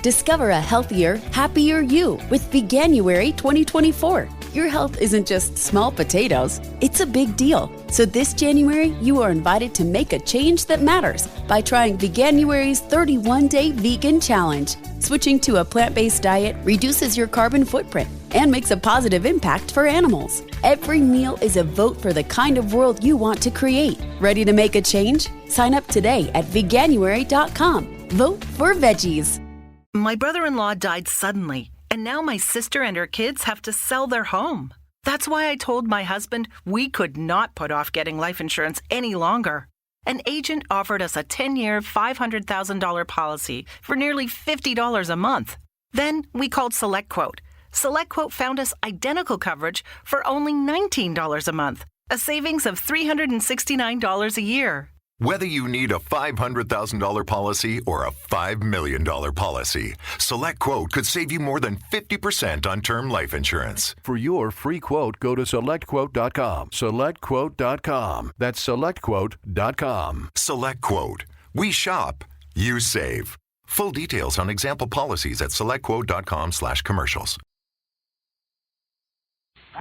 Discover a healthier, happier you with Veganuary 2024. Your health isn't just small potatoes, it's a big deal. So this January, you are invited to make a change that matters by trying Veganuary's 31-day vegan challenge. Switching to a plant-based diet reduces your carbon footprint and makes a positive impact for animals. Every meal is a vote for the kind of world you want to create. Ready to make a change? Sign up today at veganuary.com. Vote for veggies. My brother-in-law died suddenly, and now my sister and her kids have to sell their home. That's why I told my husband we could not put off getting life insurance any longer. An agent offered us a 10-year, $500,000 policy for nearly $50 a month. Then we called SelectQuote. SelectQuote found us identical coverage for only $19 a month, a savings of $369 a year. Whether you need a $500,000 policy or a $5 million policy, SelectQuote could save you more than 50% on term life insurance. For your free quote, go to SelectQuote.com. SelectQuote.com. That's SelectQuote.com. SelectQuote. We shop. You save. Full details on example policies at SelectQuote.com/commercials. The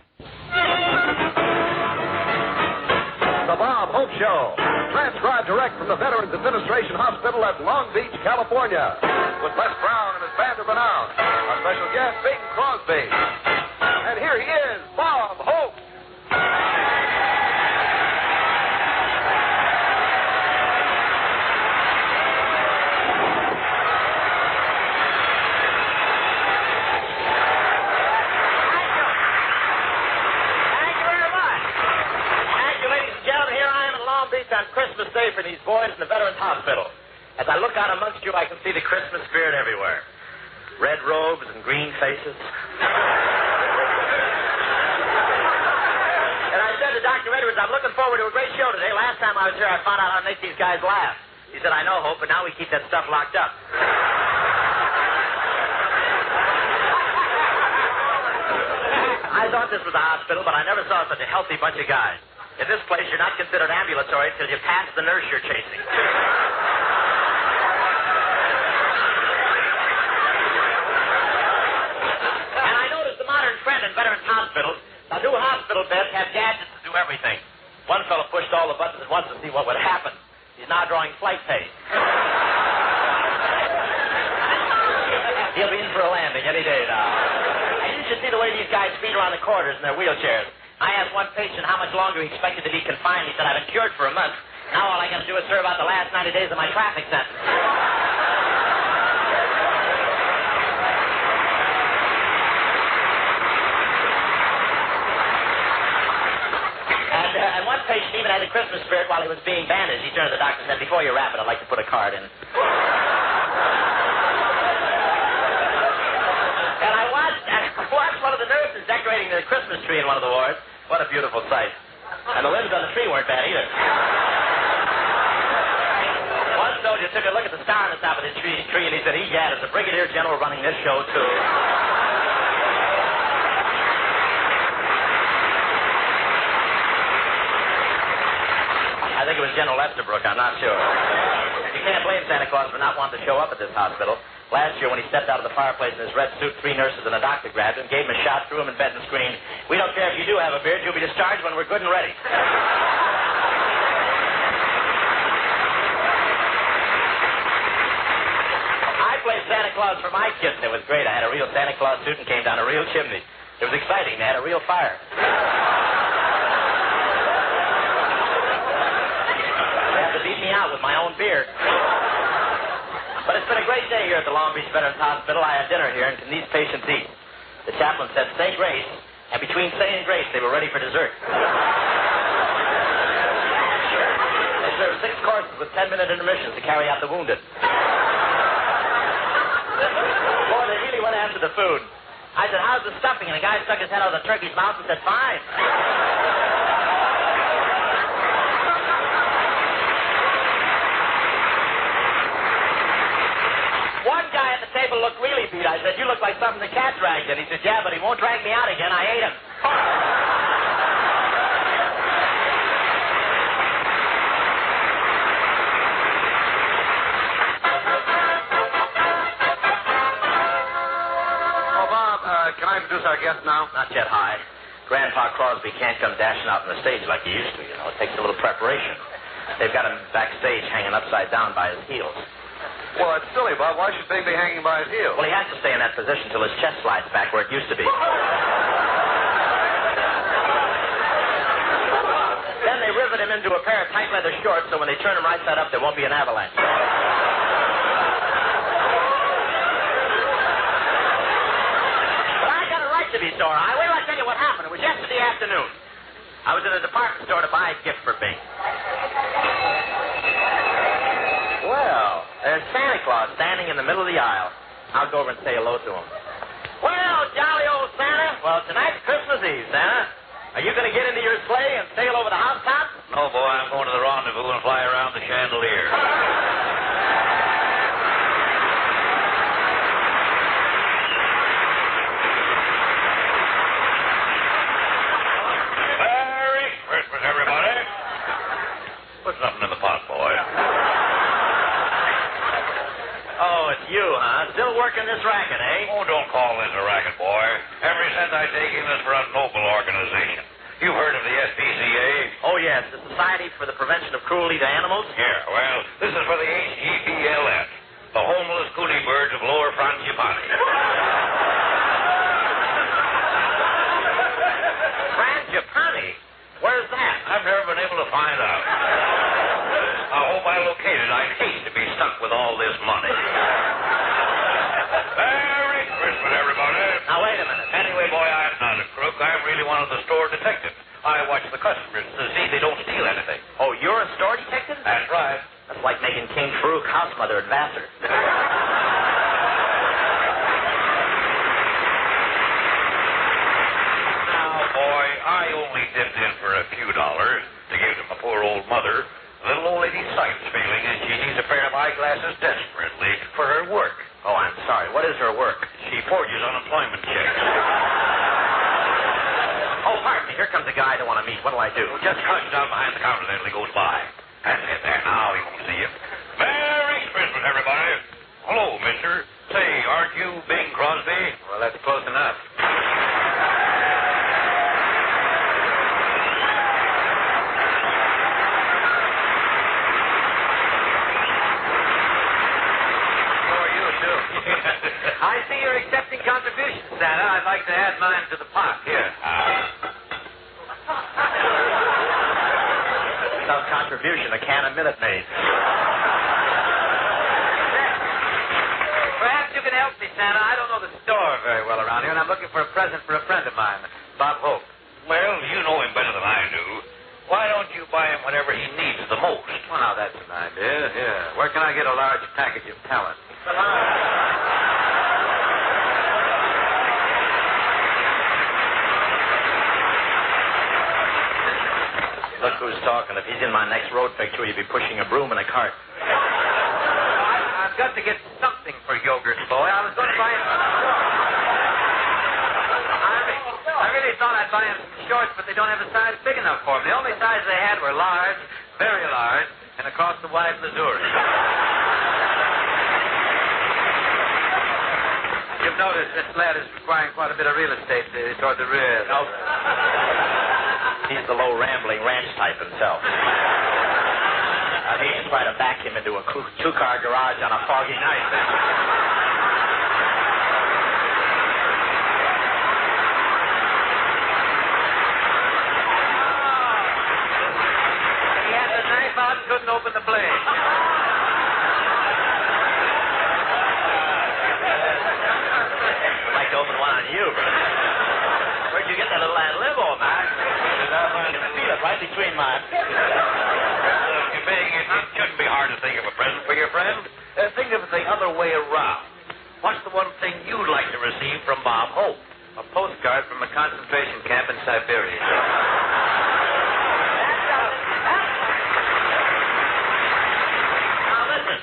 Bob Hope Show. Transcribed direct from the Veterans Administration Hospital at Long Beach, California. With Les Brown and his band of renown. Our special guest, Bing Crosby. And here he is, Bob Hope. On Christmas Day for these boys in the Veterans Hospital. As I look out amongst you, I can see the Christmas spirit everywhere. Red robes and green faces. And I said to Dr. Edwards, I'm looking forward to a great show today. Last time I was here, I found out how to make these guys laugh. He said, I know, Hope, but now we keep that stuff locked up. I thought this was a hospital, but I never saw such a healthy bunch of guys. In this place, you're not considered ambulatory until you pass the nurse you're chasing. And I noticed the modern trend in Veterans Hospitals. The new hospital beds have gadgets to do everything. One fellow pushed all the buttons at once to see what would happen. He's now drawing flight pay. He'll be in for a landing any day now. And you should see the way these guys speed around the corridors in their wheelchairs. I asked one patient how much longer he expected to be confined. He said, I've been cured for a month. Now all I got to do is serve out the last 90 days of my traffic sentence. And one patient even had a Christmas spirit while he was being bandaged. He turned to the doctor and said, before you wrap it, I'd like to put a card in it. Watched one of the nurses decorating the Christmas tree in one of the wards. What a beautiful sight. And the limbs on the tree weren't bad either. One soldier took a look at the star on the top of the tree and he said, egad, it's a brigadier general running this show, too. I think it was General Estabrook, I'm not sure. You can't blame Santa Claus for not wanting to show up at this hospital. Last year, when he stepped out of the fireplace in his red suit, 3 nurses and a doctor grabbed him, gave him a shot, threw him in bed and screamed, we don't care if you do have a beard, you'll be discharged when we're good and ready. I played Santa Claus for my kids, and it was great. I had a real Santa Claus suit and came down a real chimney. It was exciting. They had a real fire. They had to beat me out with my own beard. But it's been a great day here at the Long Beach Veterans Hospital. I had dinner here, and can these patients eat? The chaplain said, say grace, and between saying grace, they were ready for dessert. They served 6 courses with 10-minute intermissions to carry out the wounded. Boy, they really went after the food. I said, how's the stuffing? And the guy stuck his head out of the turkey's mouth and said, fine. One guy at the table looked really beat. I said, you look like something the cat dragged in. He said, yeah, but he won't drag me out again. I ate him. can I introduce our guest now? Not yet, High. Grandpa Crosby can't come dashing out on the stage like he used to, you know. It takes a little preparation. They've got him backstage hanging upside down by his heels. Well, it's silly, Bob. Why should Big be hanging by his heels? Well, he has to stay in that position till his chest slides back where it used to be. Then they rivet him into a pair of tight leather shorts so when they turn him right side up, there won't be an avalanche. But I got a right to be sore. Wait till I tell you what happened. It was yesterday afternoon. I was in a department store to buy a gift for Bing. Well, there's Santa Claus standing in the middle of the aisle. I'll go over and say hello to him. Well, jolly old Santa. Well, tonight's Christmas Eve, Santa. Are you going to get into your sleigh and sail over the housetops? No, boy, I'm going to the rendezvous and fly around the chandelier. Merry Christmas, everybody. Put something in the pot, boy. Oh, it's you, huh? Still working this racket, eh? Oh, don't call this a racket, boy. Every cent I take in is for a noble organization. You've heard of the SPCA? Oh, yes, the Society for the Prevention of Cruelty to Animals. Yeah, well, this is for the HGPLF, the homeless cootie birds of Lower Frangipani. Frangipani? Where's that? I've never been able to find out. I hope I locate it. I'd hate to be stuck with all this money. Merry Christmas, everybody. Now, wait a minute. Anyway, boy, I'm not a crook. I'm really one of the store detectives. I watch the customers to see they don't steal anything. Oh, you're a store detective? That's right. That's like making King Farouk house mother at Vassar. Now, boy, I only dipped in for a few dollars to give to my poor old mother. The little old lady's sight's failing, and she needs a pair of eyeglasses desperately for her work. Oh, I'm sorry. What is her work? She forges unemployment checks. Oh, pardon me. Here comes a guy I want to meet. What'll I do? Just crouch down behind the counter there till he goes by. That's it there. Now he won't see you. Merry Christmas, everybody. Hello, mister. Say, aren't you Bing Crosby? Well, that's close enough. I see you're accepting contributions, Santa. I'd like to add mine to the pot. Here. Some contribution, a can of Minute Maid. Perhaps you can help me, Santa. I don't know the store very well around here, and I'm looking for a present for a friend of mine, Bob Hope. Well, you know him better than I do. Why don't you buy him whatever he needs the most? Well, now, that's an idea. Yeah. Where can I get a large package of talent? Look who's talking. If he's in my next road picture, he'll be pushing a broom in a cart. I've got to get something for Yogurt Boy. I was going to buy him I really thought I'd buy him some shorts, but they don't have a size big enough for him. The only size they had were large, very large, and across the wide Missouri. You've noticed this lad is requiring quite a bit of real estate toward the rear. No. He's the low, rambling ranch type himself. He just tried to back him into a two-car garage on a foggy night. He had the knife out and couldn't open the blade. I'd like to open one on you, brother. Where'd you get that little ad lib on, man? I can feel it right between my... Look, Bing, it shouldn't be hard to think of a present for your friend. Think of it the other way around. What's the one thing you'd like to receive from Bob Hope? A postcard from a concentration camp in Siberia. Now, listen.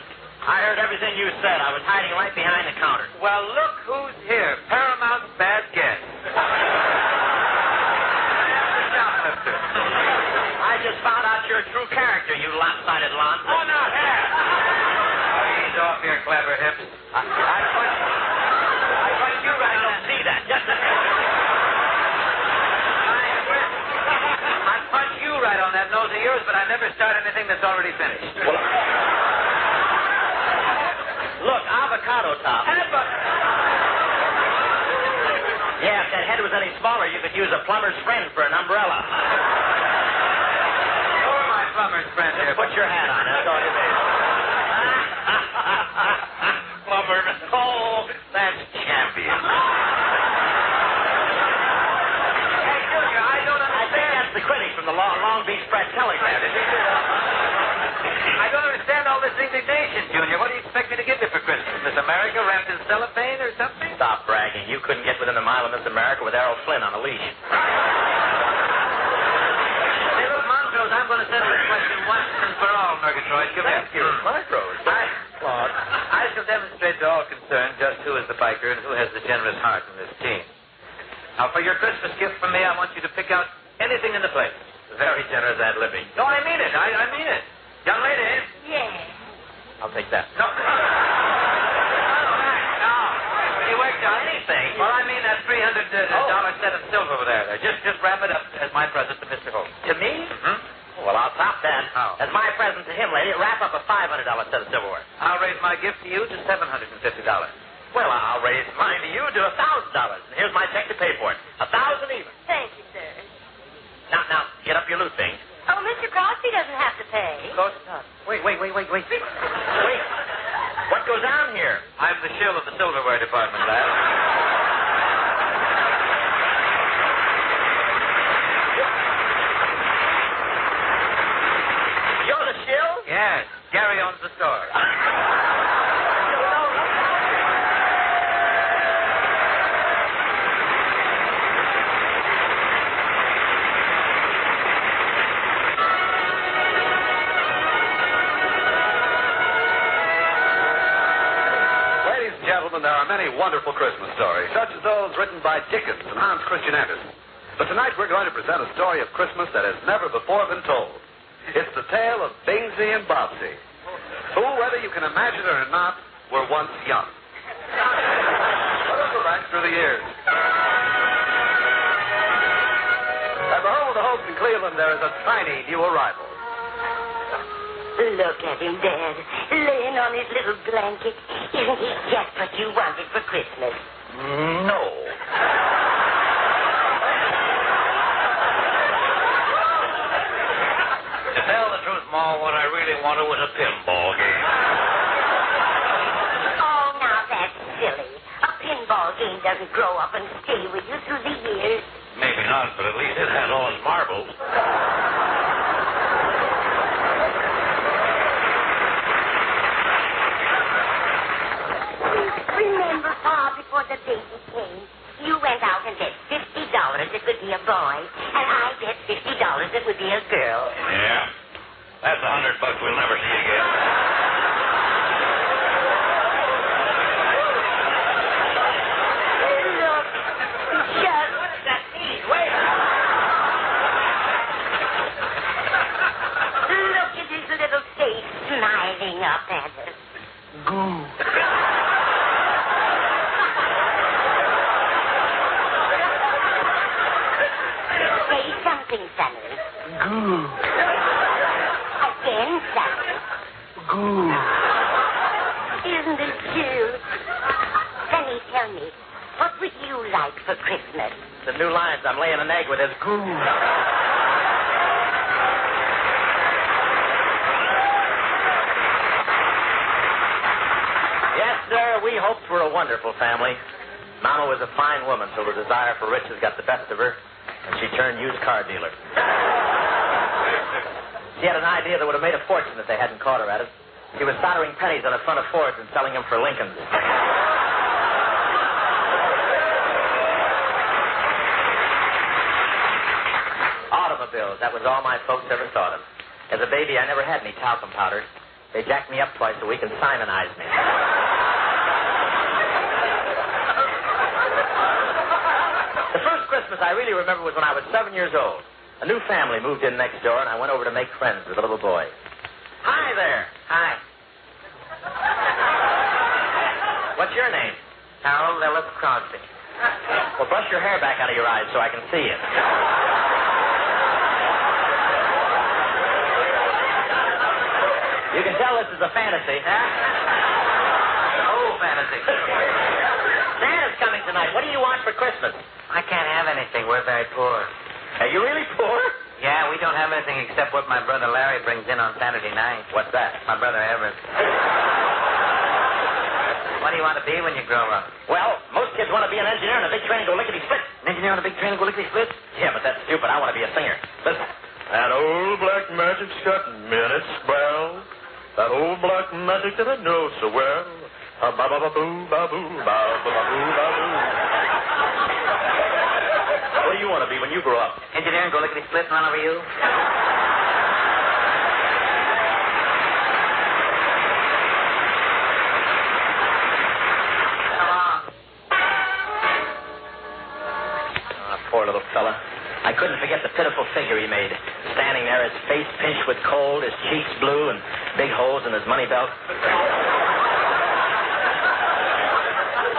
I heard everything you said. I was hiding right behind the counter. Well, look who's here. Paramount's bad guest. I just found out your true character, you lopsided lon. Oh, no, here. Ease off your clever hips. I put you right. I don't see that. Just a got anything that's already finished? Well, look, avocado top. Yeah, if that head was any smaller, you could use a plumber's friend for an umbrella. You're my plumber's friend here. Put your hat on. That's all you need. Plumber. Oh, that's champion. Hey, Junior, I don't understand. I think that's the critic from the Long Beach Press Telegram. I don't understand all this indignation, Junior. What do you expect me to give you for Christmas? Miss America wrapped in cellophane or something? Stop bragging. You couldn't get within a mile of Miss America with Errol Flynn on a leash. Hey, look, Montrose, I'm going to settle this question once and for all, Murgatroyd. Come here. Thank you, Montrose. Claude. I shall demonstrate to all concerned just who is the biker and who has the generous heart in this team. Now, for your Christmas gift from me, I want you to pick out anything in the place. Very generous ad-libbing. No, I mean it. I mean it. Young lady. Yes. I'll take that. No. No. You worked out anything? Well, I mean that $300 set of silver over there. Just wrap it up as my present to Mr. Holt. To me? Mm-hmm. Well, I'll top that. How? As my present to him, lady, wrap up a $500 set of silverware. I'll raise my gift to you to $750. Well, I'll raise mine to you to $1,000. And here's my check to pay for it. 1,000 even. Thank you, sir. Now, get up your loot things. Oh, Mr. Crosby doesn't have to pay. Of course not. Wait. What goes on here? I'm the shill of the silverware department, lad. You're the shill? Yes. Gary owns the store. Gentlemen, there are many wonderful Christmas stories, such as those written by Dickens and Hans Christian Andersen. But tonight we're going to present a story of Christmas that has never before been told. It's the tale of Bingsy and Bobsy, who, whether you can imagine it or not, were once young. Let us go back through the years. At the home of the Holts in Cleveland, there is a tiny new arrival. Look at him, Dad, laying on his little blanket. Isn't he just what you wanted for Christmas? No. To tell the truth, Ma, what I really wanted was a pinball game. Oh, now that's silly. A pinball game doesn't grow up and stay with you through the years. Maybe not, but at least it has all its marbles. Remember, Pa, before the baby came, you went out and bet $50 it would be a boy, and I bet $50 it would be a girl. Yeah. That's $100 we'll never see again. Look, just... Wait. Look at his little face smiling up at us. Goo. Say something, Sonny. Goo. Again, Sonny. Goo. Isn't it cute? Sonny, tell me, what would you like for Christmas? The new lines I'm laying an egg with is goo. Yes, sir, we hoped for a wonderful family. Mama was a fine woman till the desire for riches got the best of her, and she turned used car dealer. She had an idea that would have made a fortune if they hadn't caught her at it. She was soldering pennies on the front of Fords and selling them for Lincolns. Automobiles, that was all my folks ever thought of. As a baby, I never had any talcum powder. They jacked me up twice a week and Simonized me. The first Christmas I really remember was when I was 7 years old. A new family moved in next door, and I went over to make friends with a little boy. Hi there. Hi. What's your name? Harold Ellis Crosby. Well, brush your hair back out of your eyes so I can see it. You can tell this is a fantasy. Oh, fantasy. Santa's coming tonight. What do you want for Christmas? I can't have anything. We're very poor. Are you really poor? Yeah, we don't have anything except what my brother Larry brings in on Saturday night. What's that? My brother Everett. What do you want to be when you grow up? Well, most kids want to be an engineer in a big train and go lickety-split. An engineer on a big train and go lickety-split? Yeah, but that's stupid. I want to be a singer. Listen. That old black magic's got minutes well. That old black magic that I know so well. Ba-ba-ba-boo, ba-boo, ba-ba-ba-boo, ba-boo. What do you want to be when you grow up? Engineer and go lickety-split and run over you? Poor little fella. I couldn't forget the pitiful figure he made, standing there, his face pinched with cold, his cheeks blue, and big holes in his money belt.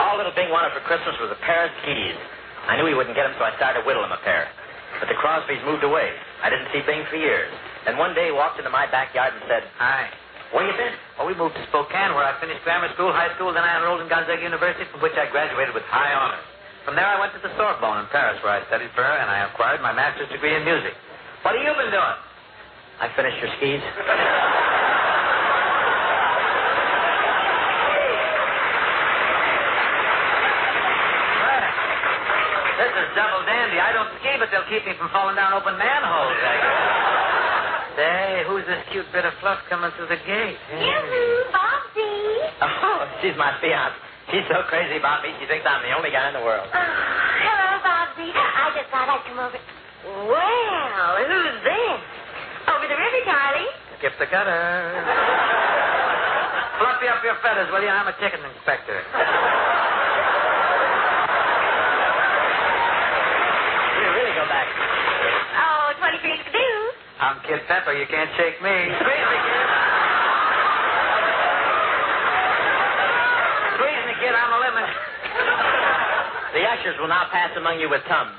All little Bing wanted for Christmas was a pair of skis. I knew he wouldn't get them, so I started to whittle him a pair. But the Crosbys moved away. I didn't see Bing for years. Then one day he walked into my backyard and said, Hi. Where you been? Well, we moved to Spokane, where I finished grammar school, high school, then I enrolled in Gonzaga University, from which I graduated with high honors. From there, I went to the Sorbonne in Paris, where I studied for and I acquired my master's degree in music. What have you been doing? I finished your skis. This is double dandy. I don't ski, but they'll keep me from falling down open manholes. Say, who's this cute bit of fluff coming through the gate? Yoo-hoo, Bobsy. Oh, she's my fiance. She's so crazy about me, she thinks I'm the only guy in the world. Oh, hello, Bobsy. I just thought I'd come over. Well, who's this? Over the river, Charlie. Skip the gutter. Fluffy up your feathers, will you? I'm a chicken inspector. You really go back. Oh, 23 Skidoo. I'm Kid Pepper. You can't shake me. Squeeze me, kid. Squeeze me, kid. I'm a lemon. The ushers will now pass among you with Tums.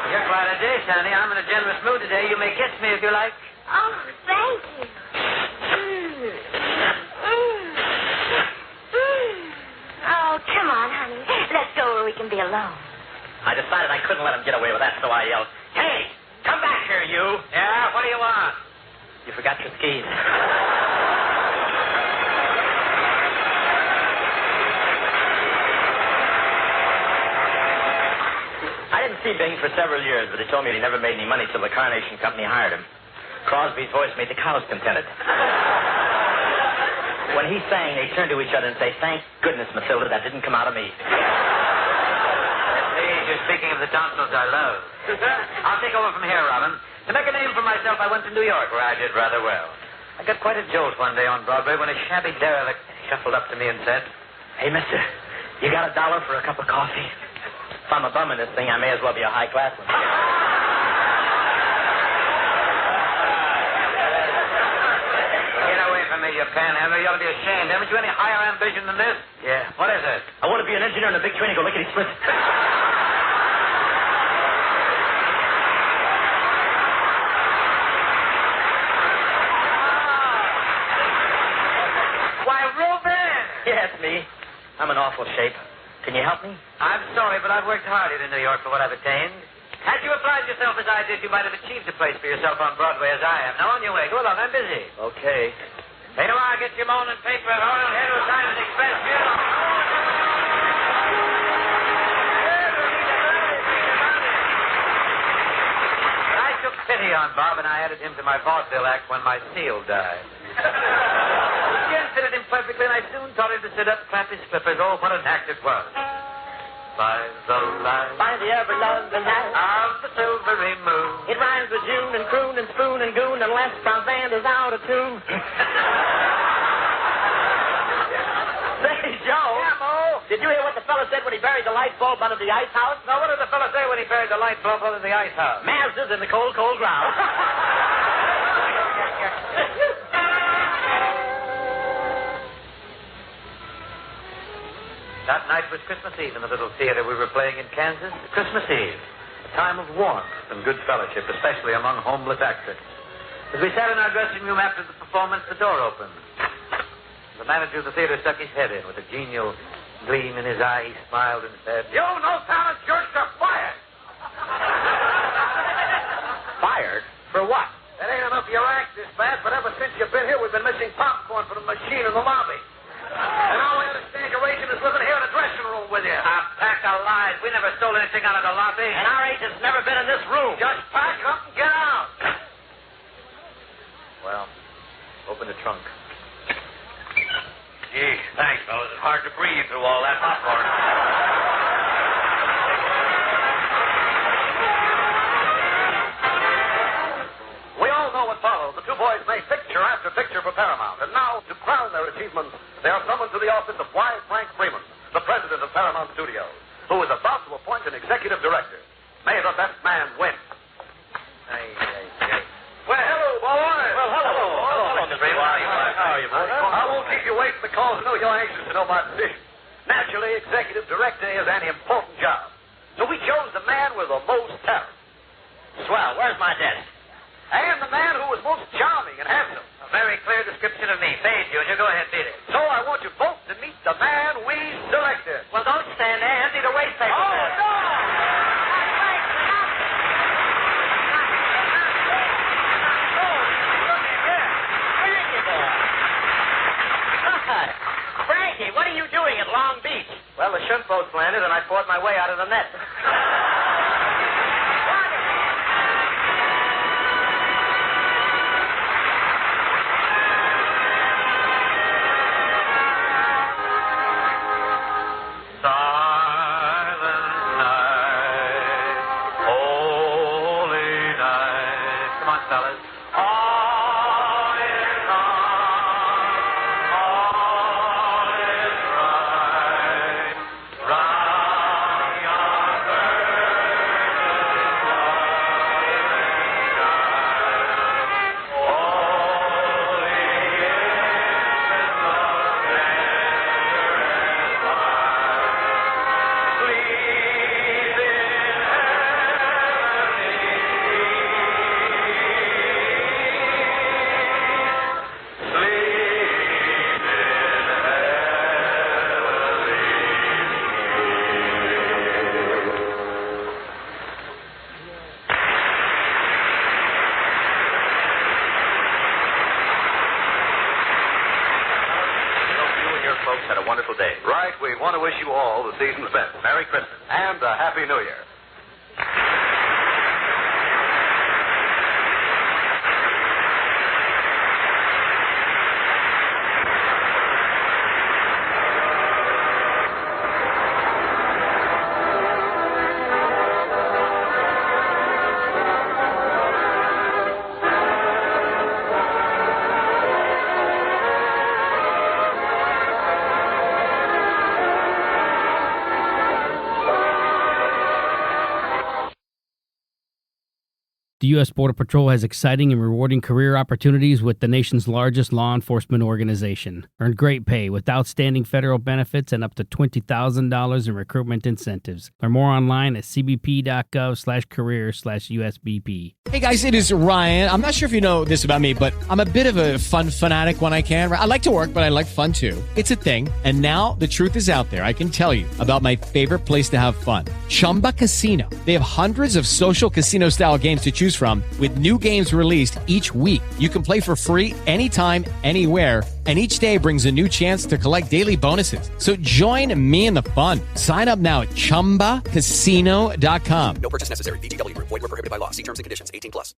You're quite a dish, honey. I'm in a generous mood today. You may kiss me if you like. Oh, thank you. Oh, come on, honey. Let's go where we can be alone. I decided I couldn't let him get away with that, so I yelled, Hey, come back here, you. Yeah, what do you want? You forgot your skis. I didn't see Bing for several years, but he told me he never made any money till the Carnation Company hired him. Crosby's voice made the cows contented. When he sang, they turned to each other and say, Thank goodness, Matilda, that didn't come out of me. Please, you're speaking of the tonsils I love. I'll take over from here, Robin. To make a name for myself, I went to New York, where I did rather well. I got quite a jolt one day on Broadway when a shabby derelict shuffled up to me and said, Hey, mister, you got $1 for a cup of coffee? If I'm a bum in this thing, I may as well be a high-class one. Get away from me, you panhandler. You ought to be ashamed. Haven't you any higher ambition than this? Yeah. What is it? I want to be an engineer in a big train and go lickety-split. Why, Reuben! Yeah, it's me. I'm in awful shape. Can you help me? I'm sorry, but I've worked hard here in New York for what I've attained. Had you applied yourself as I did, you might have achieved a place for yourself on Broadway as I have. Now, on your way. Go along. I'm busy. Okay. Hey, tomorrow, get your morning paper at Oriole Head or Times Express Bureau. I took pity on Bob, and I added him to my vaudeville act when my seal died. The skin fitted him perfectly, and I soon taught him to sit up, clap his flippers. Oh, what an act it was. By the light, By the ever-loving light of the silvery moon. It rhymes with June and croon and spoon and goon unless Tom Vander's out of tune. Say, Joe. Yeah, Mo? Did you hear what the fella said when he buried the light bulb under the ice house? Now, what did the fella say when he buried the light bulb under the ice house? Mazda's in the cold, cold ground. That night was Christmas Eve in the little theater we were playing in Kansas. Christmas Eve, a time of warmth and good fellowship, especially among homeless actors. As we sat in our dressing room after the performance, the door opened. The manager of the theater stuck his head in. With a genial gleam in his eye, he smiled and said, You no-talent jerks are fired. Fired? For what? That ain't enough of your act this bad, but ever since you've been here, we've been missing popcorn from the machine in the lobby. And now we understand your agent is living here in the dressing room with you. A pack of lies. We never stole anything out of the lobby. And our agent's never been in this room. Just pack up and get out. Well, open the trunk. Gee, thanks, fellas. It's hard to breathe through all that popcorn. We all know what followed. The two boys made picture after picture for Paramount. And now, to crown their achievements, they are summoned to the office of Y. Frank Freeman, the president of Paramount Studios, who is about to appoint an executive director. May the best man win. Well, hello, boys. Well, hello, Mr. Freeman. How are you, boy? I won't keep you waiting because I know you're anxious to know my position. Naturally, executive director is an important job. So we chose the man with the most talent. Swell. Where's my desk? And the man who was most charming and handsome. A very clear description of me. Fade, Junior. Go ahead, beat it. So I want you both to meet the man we selected. Well, don't stand there. Empty the waste paper. Oh, no! Frankie, what are you doing at Long Beach? Well, the shrimp boat's landed, and I fought my way out of the net. Had a wonderful day. Right. We want to wish you all the season's best. Merry Christmas. And a Happy New Year. The U.S. Border Patrol has exciting and rewarding career opportunities with the nation's largest law enforcement organization. Earn great pay with outstanding federal benefits and up to $20,000 in recruitment incentives. Learn more online at cbp.gov/career/USBP. Hey guys, it is Ryan. I'm not sure if you know this about me, but I'm a bit of a fun fanatic when I can. I like to work, but I like fun too. It's a thing. And now the truth is out there. I can tell you about my favorite place to have fun. Chumba Casino. They have hundreds of social casino style games to choose from with new games released each week. You can play for free anytime, anywhere, and each day brings a new chance to collect daily bonuses. So join me in the fun. Sign up now at ChumbaCasino.com. No purchase necessary. VGW. Void where prohibited by law. See terms and conditions. 18+.